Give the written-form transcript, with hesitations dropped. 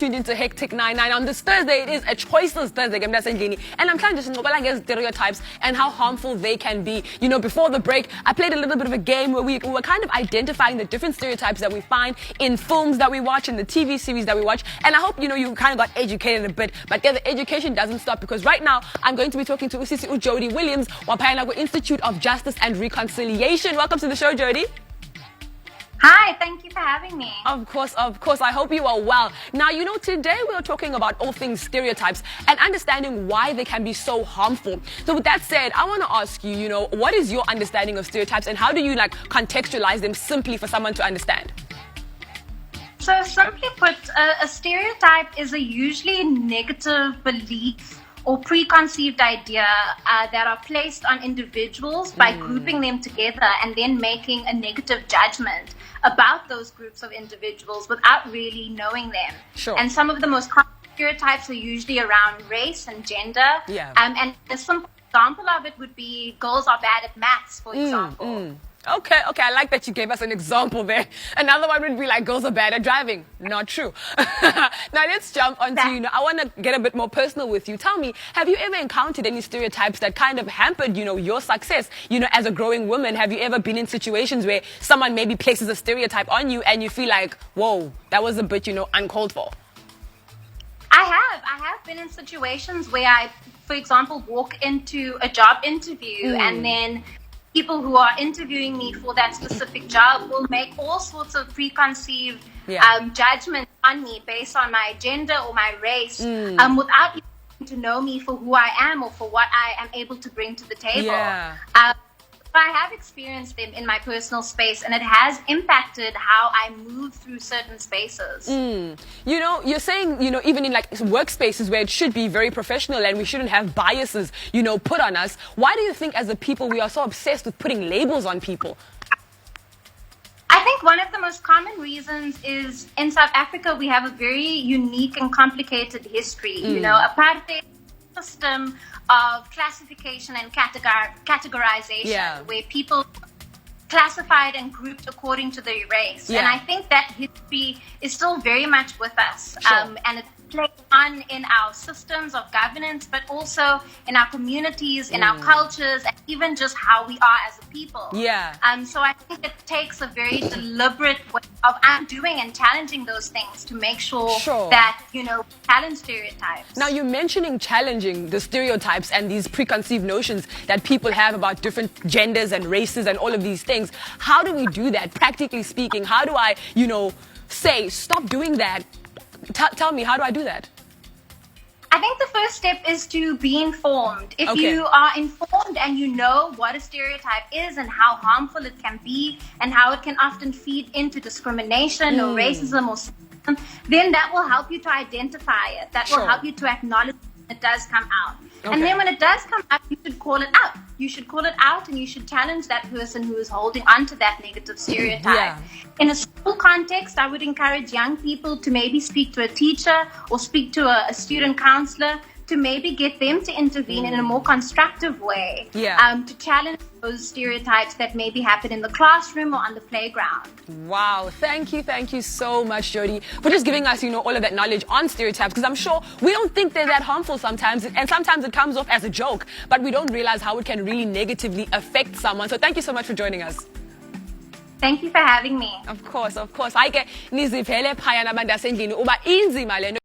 Tuned into Hectic 9-9. On this Thursday, it is a Choices Thursday. And I'm trying to just know stereotypes and how harmful they can be. You know, before the break, I played a little bit of a game where we were kind of identifying the different stereotypes that we find in films that we watch, in the TV series that we watch. And I hope, you kind of got educated a bit. But the education doesn't stop, because right now, I'm going to be talking to Jodi Williams, Wapayanagwa Institute of Justice and Reconciliation. Welcome to the show, Jodi. Hi, thank you for having me. Of course. I hope you are well. Now, today we're talking about all things stereotypes and understanding why they can be so harmful. So with that said, I want to ask you, what is your understanding of stereotypes and how do you contextualize them simply for someone to understand? So simply put, a stereotype is a usually negative belief or preconceived idea that are placed on individuals by grouping them together and then making a negative judgment about those groups of individuals without really knowing them. Sure. And some of the most common stereotypes are usually around race and gender. Yeah. And a simple example of it would be girls are bad at maths, for example. Okay, I like that you gave us an example there. Another one would be like, girls are bad at driving. Not true. Now let's jump onto, I want to get a bit more personal with you. Tell me, have you ever encountered any stereotypes that kind of hampered, your success? as a growing woman, have you ever been in situations where someone maybe places a stereotype on you and you feel like, whoa, that was a bit, uncalled for? I have been in situations where I, for example, walk into a job interview and then people who are interviewing me for that specific job will make all sorts of preconceived judgments on me based on my gender or my race without even getting to know me for who I am or for what I am able to bring to the table. Yeah. I have experienced them in my personal space, and it has impacted how I move through certain spaces. You're saying, even in workspaces where it should be very professional and we shouldn't have biases, put on us. Why do you think as a people we are so obsessed with putting labels on people? I think one of the most common reasons is in South Africa we have a very unique and complicated history. Apartheid system of classification and categorization, where people classified and grouped according to their race. And I think that history is still very much with us. And it's played on in our systems of governance, but also in our communities, in our cultures, and even just how we are as a people. So I think it takes a very deliberate way of undoing and challenging those things to make sure that, challenge stereotypes. Now, you're mentioning challenging the stereotypes and these preconceived notions that people have about different genders and races and all of these things. How do we do that, practically speaking? How do I, say, stop doing that? Tell me, how do I do that? I think the first step is to be informed. If you are informed and you know what a stereotype is and how harmful it can be and how it can often feed into discrimination or racism or sexism, then that will help you to identify it. That will help you to acknowledge it does come out. And then when it does come out, you should call it out. You should call it out and you should challenge that person who is holding on to that negative stereotype. In a school context, I would encourage young people to maybe speak to a teacher or speak to a student counselor to maybe get them to intervene in a more constructive way to challenge those stereotypes that maybe happen in the classroom or on the playground. Wow, thank you so much, Jodi, for just giving us, all of that knowledge on stereotypes, because I'm sure we don't think they're that harmful sometimes, and sometimes it comes off as a joke, but we don't realize how it can really negatively affect someone. So thank you so much for joining us. Thank you for having me. Of course.